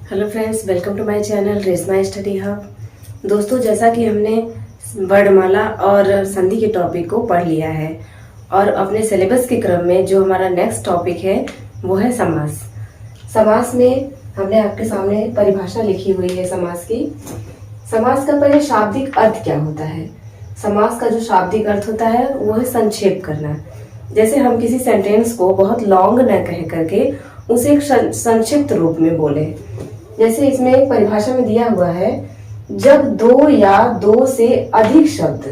Hello friends, welcome to my channel Reshma study hub. दोस्तों, जैसा कि हमने वर्णमाला और संधि के टॉपिक को पढ़ लिया है और अपने सिलेबस के क्रम में जो हमारा नेक्स्ट टॉपिक है वो है समास। समास में हमने आपके सामने परिभाषा लिखी हुई है समास की। समास का पहले शाब्दिक अर्थ क्या होता है। समास का जो शाब्दिक अर्थ होता है वो है संक्षेप करना। जैसे हम किसी सेंटेंस को बहुत लॉन्ग न कह करके उसे एक संक्षिप्त रूप में बोले। जैसे इसमें एक परिभाषा में दिया हुआ है, जब दो या दो से अधिक शब्द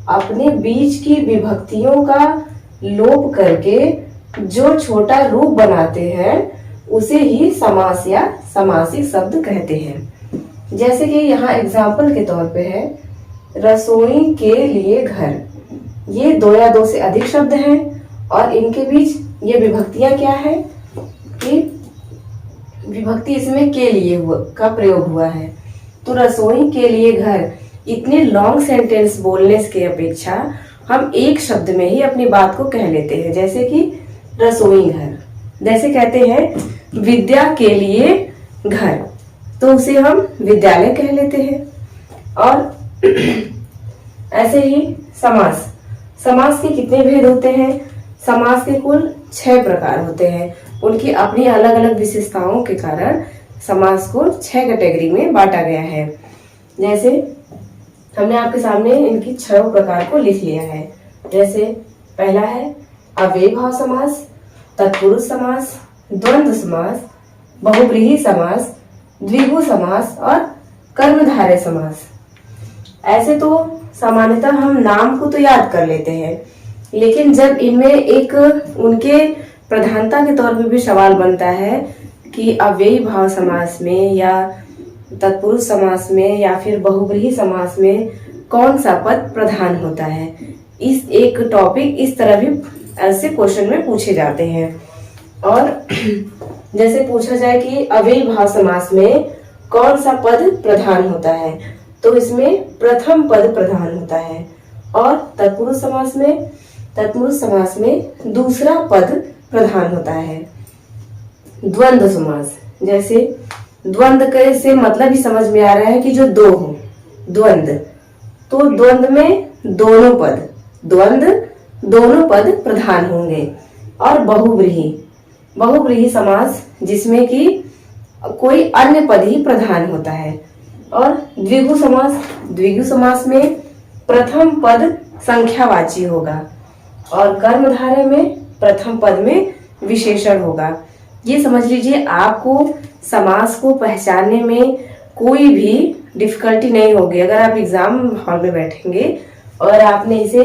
अपने बीच की विभक्तियों का लोप करके जो छोटा रूप बनाते हैं उसे ही समास या समासिक शब्द कहते हैं। जैसे कि यहाँ एग्जाम्पल के तौर पे है, रसोई के लिए घर। ये दो या दो से अधिक शब्द हैं और इनके बीच ये विभक्तियां क्या है कि विभक्ति इसमें के लिए का प्रयोग हुआ है। तो रसोई के लिए घर, इतने लॉन्ग सेंटेंस बोलने के अपेक्षा हम एक शब्द में ही अपनी बात को कह लेते हैं। जैसे कि रसोई घर, जैसे कहते हैं विद्या के लिए घर, तो उसे हम विद्यालय कह लेते हैं। और ऐसे ही समास। समास के कितने भेद होते हैं। समास के कुल 6 प्रकार होते हैं। उनकी अपनी अलग अलग विशेषताओं के कारण समास को 6 कैटेगरी में बांटा गया है। जैसे हमने आपके सामने इनकी 6 प्रकार को लिख लिया है। जैसे पहला है अव्ययीभाव समास, तत्पुरुष समास, द्वंद्व समास, बहुव्रीहि समास, द्विगु समास और कर्मधारय समास। ऐसे तो सामान्यतः हम नाम को तो याद कर लेते हैं, लेकिन जब इनमें एक उनके प्रधानता के तौर पे भी सवाल बनता है कि अव्ययी भाव समास में या तत्पुरुष समास में या फिर बहुव्रीहि समास में कौन सा पद प्रधान होता है, इस एक टॉपिक इस तरह भी ऐसे क्वेश्चन में पूछे जाते हैं। और जैसे पूछा जाए कि अव्ययी भाव समास में कौन सा पद प्रधान होता है, तो इसमें प्रथम पद प्रधान होता है। और तत्पुरुष समास में दूसरा पद प्रधान होता है। द्वंद्व समास, जैसे द्वंद्व के से मतलब ही समझ में आ रहा है कि जो दो हो, द्वंद्व, तो द्वंद्व में दोनों पद प्रधान होंगे। और बहुव्रीहि समास, जिसमें कि कोई अन्य पद ही प्रधान होता है। और द्विगु समास में प्रथम पद संख्यावाची होगा और कर्मधारय में प्रथम पद में विशेषण होगा। ये समझ लीजिए, आपको समास को पहचानने में कोई भी डिफिकल्टी नहीं होगी। अगर आप एग्जाम हॉल में बैठेंगे और आपने इसे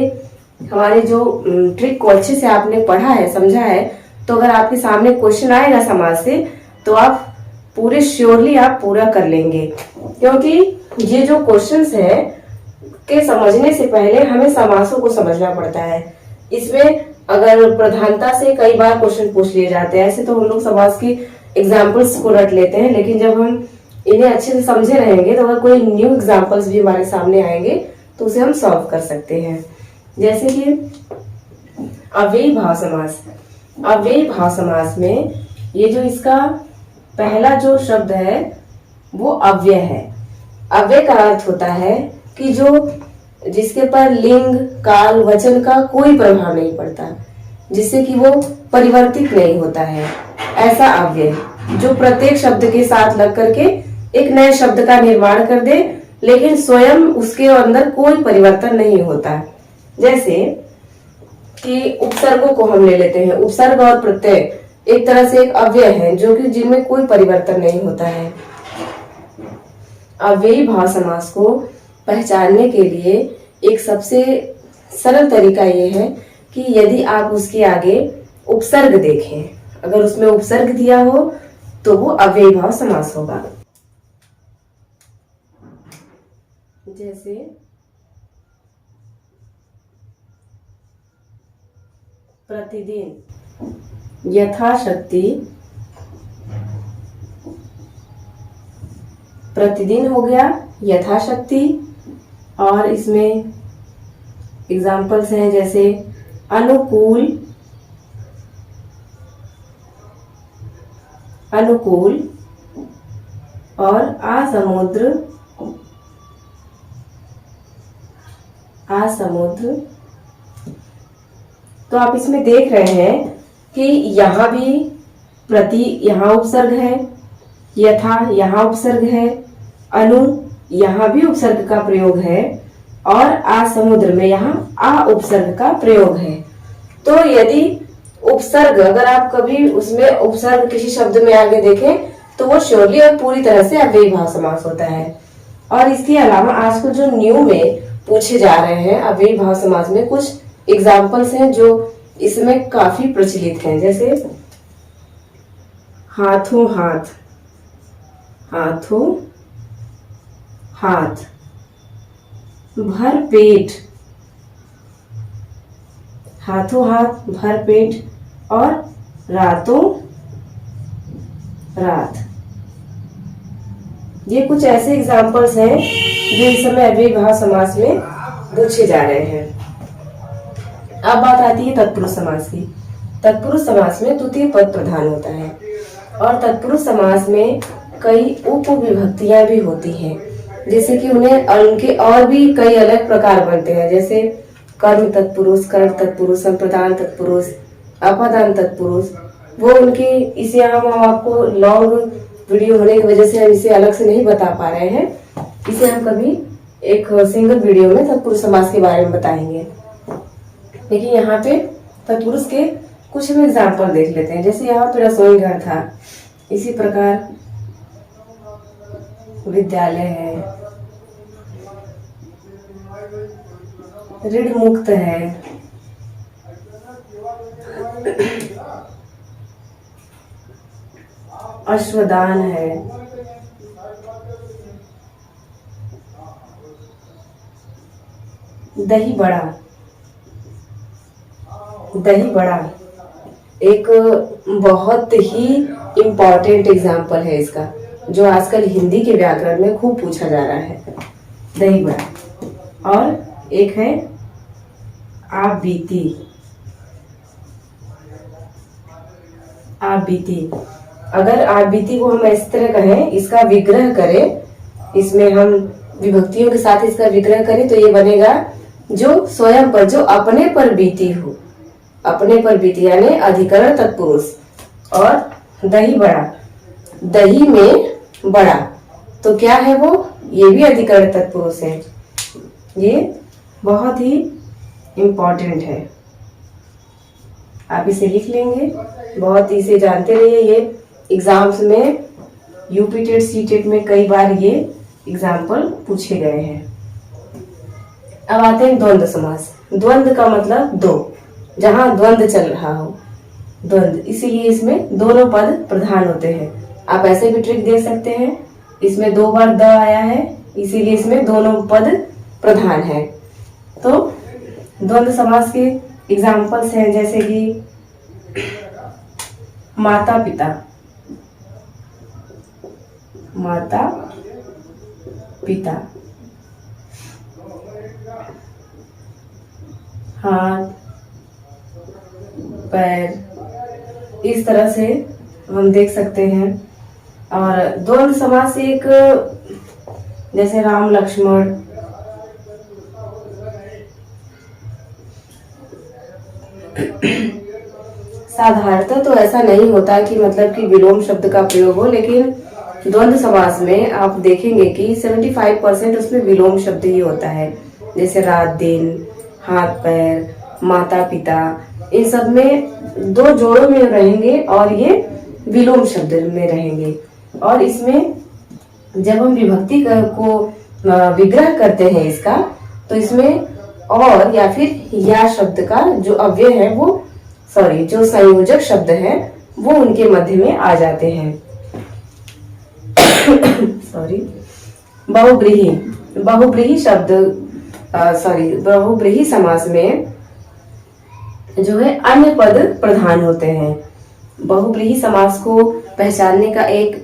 हमारे जो ट्रिक को अच्छे से आपने पढ़ा है, समझा है, तो अगर आपके सामने क्वेश्चन आएगा समास से तो आप पूरे श्योरली आप पूरा कर लेंगे। क्योंकि ये जो क्वेश्चंस है के समझने से पहले हमें समासों को समझना पड़ता है। इसमें अगर प्रधानता से कई बार क्वेश्चन पूछ लिए जाते हैं। ऐसे तो हम लोग समास की एग्जाम्पल्स को रट लेते हैं, लेकिन जब हम इन्हें अच्छे से समझे रहेंगे तो अगर कोई न्यू एग्जाम्पल्स भी हमारे सामने आएंगे तो उसे हम सॉल्व कर सकते हैं। जैसे कि अव्ययी भाव समास में ये जो इसका पहला जो शब्द है वो अव्यय है। अव्यय का अर्थ होता है कि जिसके पर लिंग, काल, वचन का कोई प्रभाव नहीं पड़ता, जिससे कि वो परिवर्तित नहीं होता है। ऐसा अव्यय जो प्रत्येक शब्द के साथ लग करके एक नए शब्द का निर्माण कर दे, लेकिन स्वयं उसके अंदर कोई परिवर्तन नहीं होता। जैसे कि उपसर्गों को हम ले लेते हैं। उपसर्ग और प्रत्यय एक तरह से एक अव्यय है जो कि जिनमें कोई परिवर्तन नहीं होता है। अव्ययी भाव समास को पहचानने के लिए एक सबसे सरल तरीका ये है कि यदि आप उसके आगे उपसर्ग देखें, अगर उसमें उपसर्ग दिया हो तो वो अव्ययी भाव समास होगा। जैसे प्रतिदिन, यथाशक्ति, प्रतिदिन हो गया यथाशक्ति। और इसमें एग्जाम्पल्स हैं जैसे अनुकूल, और आसमुद्र, आसमुद्र। तो आप इसमें देख रहे हैं कि यहाँ भी प्रति यहाँ उपसर्ग है, यथा यहाँ उपसर्ग है, अनु यहाँ भी उपसर्ग का प्रयोग है और आसमुद्र में यहाँ आ उपसर्ग का प्रयोग है। तो यदि उपसर्ग, अगर आप कभी उसमें उपसर्ग किसी शब्द में आगे देखें तो वो श्योरली और पूरी तरह से अव्ययी भाव समास होता है। और इसके अलावा आजकल जो न्यू में पूछे जा रहे हैं अव्ययी भाव समास में कुछ एग्जाम्पल्स हैं जो इसमें काफी प्रचलित हैं, जैसे हाथों हाथ, हाथों हाथ, भर पेट, हाथों हाथ, भर पेट और रातों रात। ये कुछ ऐसे एग्जाम्पल्स हैं जो इस समय अव्ययी भाव समास में पूछे जा रहे हैं। अब बात आती है तत्पुरुष समास की। तत्पुरुष समास में द्वितीय पद प्रधान होता है और तत्पुरुष समास में कई उप विभक्तियां भी होती हैं, जैसे कि उनके और भी कई अलग प्रकार बनते हैं, जैसे कर्म तत्पुरुष, कर्ण तत्पुरुष, संप्रदान तत्पुरुष, अपदान तत्पुरुष। वो उनके इसे हम आपको लॉन्ग वीडियो होने की वजह से हम इसे अलग से नहीं बता पा रहे हैं। इसे हम कभी एक सिंगल वीडियो में तत्पुरुष समास के बारे में बताएंगे। लेकिन यहाँ पे तत्पुरुष के कुछ हम एग्जाम्पल देख लेते हैं। जैसे यहाँ पे रसोई घर था, इसी प्रकार विद्यालय है, ऋण मुक्त है, अश्वदान है, दही बड़ा, दही बड़ा एक बहुत ही इम्पोर्टेंट एग्जाम्पल है इसका, जो आजकल हिंदी के व्याकरण में खूब पूछा जा रहा है, दही बड़ा। और एक है आप बीती, आप बीती। अगर आप बीती को हम इस तरह कहें, इसका विग्रह करें, इसमें हम विभक्तियों के साथ इसका विग्रह करें तो ये बनेगा जो स्वयं पर, जो अपने पर बीती हो, अपने पर बीती यानी अधिकरण तत्पुरुष। और दही बड़ा, दही में बड़ा, तो क्या है वो, ये भी अधिकरण तत्पुरुष है। ये बहुत ही इम्पोर्टेंट है, आप इसे लिख लेंगे, बहुत इसे जानते रहिए। ये एग्जाम्स में यूपी टेट सी टेट में कई बार ये एग्जाम्पल पूछे गए हैं। अब आते हैं द्वंद्व समास। द्वंद्व का मतलब दो, जहां द्वंद्व चल रहा हो, द्वंद्व, इसीलिए इसमें दोनों पद प्रधान होते हैं। आप ऐसे भी ट्रिक देख सकते हैं, इसमें 2 बार द आया है, इसीलिए इसमें दोनों पद प्रधान है। तो द्वंद्व समास के एग्जाम्पल्स हैं, जैसे कि माता पिता, माता पिता, हाथ पैर, इस तरह से हम देख सकते हैं। और द्वंद्व समास एक, जैसे राम लक्ष्मण, साधारणतः तो ऐसा नहीं होता कि मतलब कि विलोम शब्द का प्रयोग हो, लेकिन द्वंद्व समास में आप देखेंगे कि 75% उसमें विलोम शब्द ही होता है, जैसे रात दिन, हाथ पैर, माता पिता, इन सब में 2 जोड़ों में रहेंगे और ये विलोम शब्द में रहेंगे। और इसमें जब हम विभक्ति को विग्रह करते हैं इसका, तो इसमें और या फिर या शब्द का जो अव्यय है वो, सॉरी, जो संयोजक शब्द है वो उनके मध्य में आ जाते हैं। सॉरी, बहुब्रीहि, बहुब्रीहि शब्द, बहुब्रीहि समास में जो है अन्य पद प्रधान होते हैं। बहुब्रीहि समास को पहचानने का एक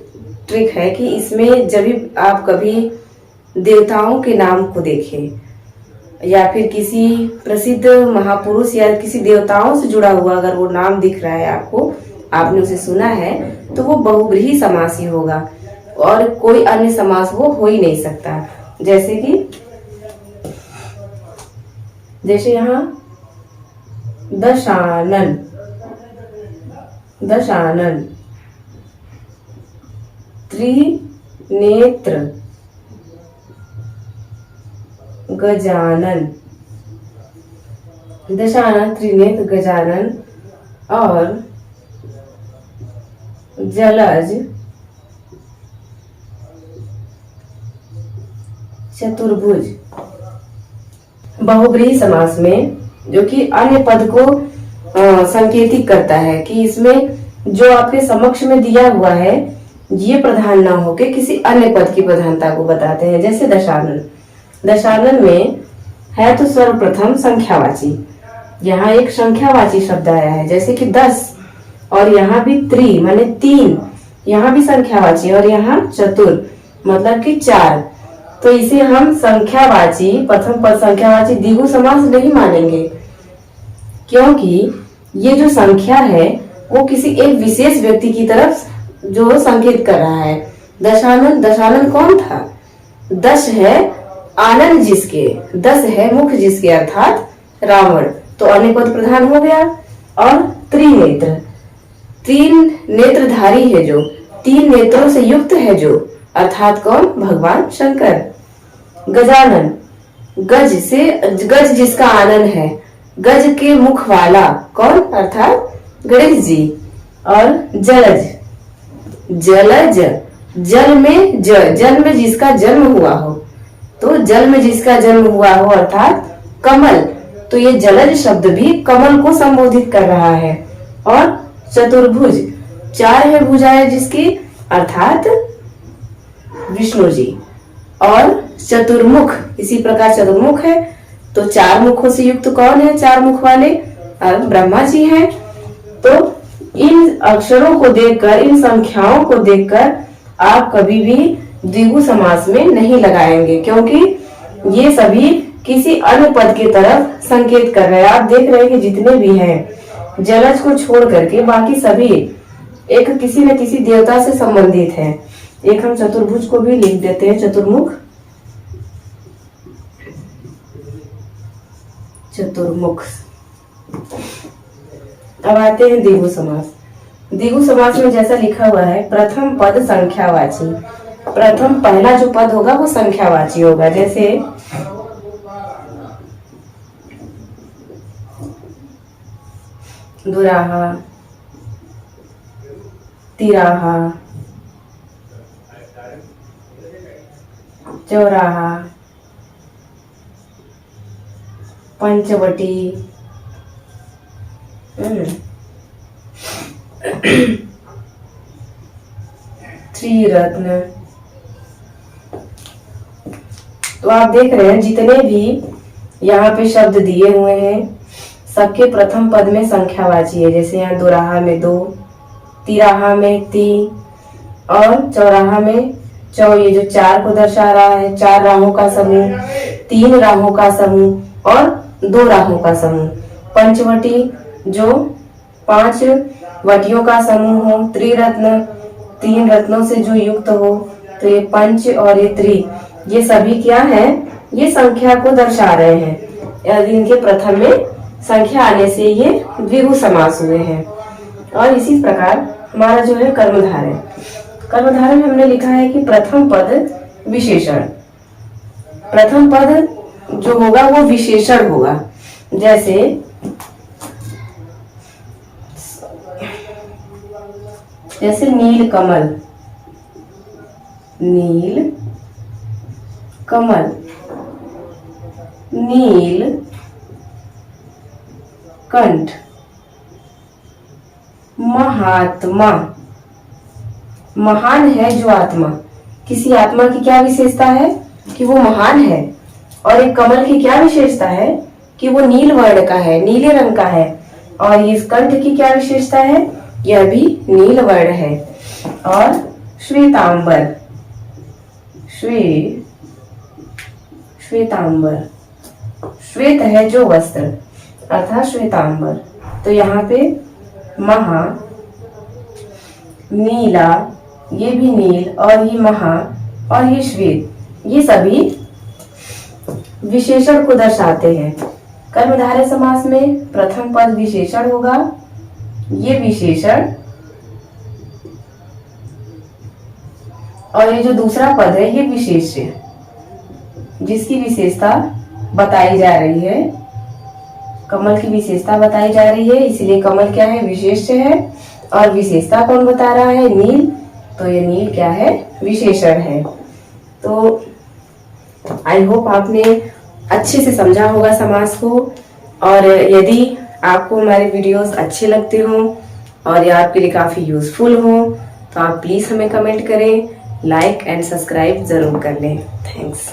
ट्रिक है कि इसमें जब भी आप कभी देवताओं के नाम को देखें या फिर किसी प्रसिद्ध महापुरुष या किसी देवताओं से जुड़ा हुआ अगर वो नाम दिख रहा है आपको, आपने उसे सुना है, तो वो बहुब्रीहि समास ही होगा। और कोई अन्य समास वो हो ही नहीं सकता। जैसे यहाँ दशानन, दशानन, त्रिनेत्र, गजानन, दशानन, त्रिनेत्र, गजानन और जलज, चतुर्भुज। बहुब्रीहि समास में जो कि अन्य पद को संकेतित करता है कि इसमें जो आपके समक्ष में दिया हुआ है ये प्रधान ना होके किसी अन्य पद की प्रधानता को बताते हैं। जैसे दशानन, दशानन में है तो सर्वप्रथम संख्यावाची, यहाँ एक संख्यावाची शब्द आया है जैसे कि 10, और यहाँ भी त्रि माने 3, यहाँ भी संख्यावाची, और यहाँ चतुर मतलब कि 4। तो इसे हम संख्यावाची, प्रथम पद संख्यावाची द्विगु समास नहीं मानेंगे, क्योंकि ये जो संख्या है वो किसी एक विशेष व्यक्ति की तरफ जो संकेत कर रहा है। दशानन, दशानन कौन था? 10 है आनंद जिसके, 10 है मुख जिसके अर्थात रावण, तो अन्य पद प्रधान हो गया। और त्रिनेत्र, 3 नेत्रधारी है जो, 3 नेत्रों से युक्त है जो, अर्थात कौन? भगवान शंकर। गजानन, गज से, गज जिसका आनन है, गज के मुख वाला कौन? अर्थात गणेश जी। और जलज, जलज, जल में जल में जिसका जन्म हुआ हो, तो जल में जिसका जन्म हुआ हो अर्थात कमल, तो ये जलज शब्द भी कमल को संबोधित कर रहा है। और चतुर्भुज, 4 है भुजाएं जिसकी, अर्थात विष्णु जी। और चतुर्मुख, इसी प्रकार चतुर्मुख है तो 4 मुखों से युक्त कौन है? 4 मुख वाले ब्रह्मा जी हैं। तो इन अक्षरों को देखकर, इन संख्याओं को देखकर आप कभी भी द्विगु समास में नहीं लगाएंगे, क्योंकि ये सभी किसी अन्य पद की तरफ संकेत कर रहे हैं। आप देख रहे हैं कि जितने भी हैं जलज को छोड़ करके बाकी सभी एक किसी न किसी देवता से संबंधित हैं। एक हम चतुर्भुज को भी लिख देते हैं, चतुर्मुख, चतुर्मुख। अब आते हैं द्विगु समास। द्विगु समास में जैसा लिखा हुआ है प्रथम पद संख्यावाची, प्रथम पहला जो पद होगा वो संख्यावाची होगा। जैसे दुराहा, तिराहा, चौराहा, पंचवटी, त्रिरत्न। तो आप देख रहे हैं जितने भी यहाँ पे शब्द दिए हुए हैं सबके प्रथम पद में संख्यावाची है। जैसे यहाँ दोराहा में 2, तिराहा में 3 और चौराहा में ये जो 4 को दर्शा रहा है, 4 राहों का समूह, 3 राहों का समूह और 2 राहों का समूह। पंचवटी जो 5 वटियों का समूह हो, त्रिरत्न 3 रत्नों से जो युक्त हो, तो ये पंच और ये त्रि, ये सभी क्या है? ये संख्या को दर्शा रहे हैं। यदि इनके प्रथम में संख्या आने से ये द्विगु समास हुए हैं। और इसी प्रकार हमारा जो है कर्मधारय, कर्मधारय में हमने लिखा है कि प्रथम पद विशेषण, प्रथम पद जो होगा वो विशेषण होगा। जैसे नील कमल, नील कमल, नील कंठ, महात्मा, महान है जो आत्मा, किसी आत्मा की क्या विशेषता है? कि वो महान है। और एक कमल की क्या विशेषता है? कि वो नील वर्ण का है, नीले रंग का है। और इस कंठ की क्या विशेषता है? यह भी नील वर्ण है। और श्वेतांबर, श्वेतांबर, श्वेत है जो वस्त्र अर्थात श्वेतांबर। तो यहाँ पे महा, नीला, ये भी नील, और ये महा, और ये श्वेत, ये सभी विशेषण को दर्शाते हैं। कर्मधारय समास में प्रथम पद विशेषण होगा, ये विशेषण, और ये जो दूसरा पद है ये विशेष्य, जिसकी विशेषता बताई जा रही है, कमल की विशेषता बताई जा रही है, इसलिए कमल क्या है, विशेष्य है। और विशेषता कौन बता रहा है, नील, तो ये नील क्या है, विशेषण है। तो आई होप आपने अच्छे से समझा होगा समास को। और यदि आपको हमारे वीडियोस अच्छे लगते हों और ये आपके लिए काफ़ी यूजफुल हों तो आप प्लीज़ हमें कमेंट करें, लाइक एंड सब्सक्राइब ज़रूर कर लें। थैंक्स।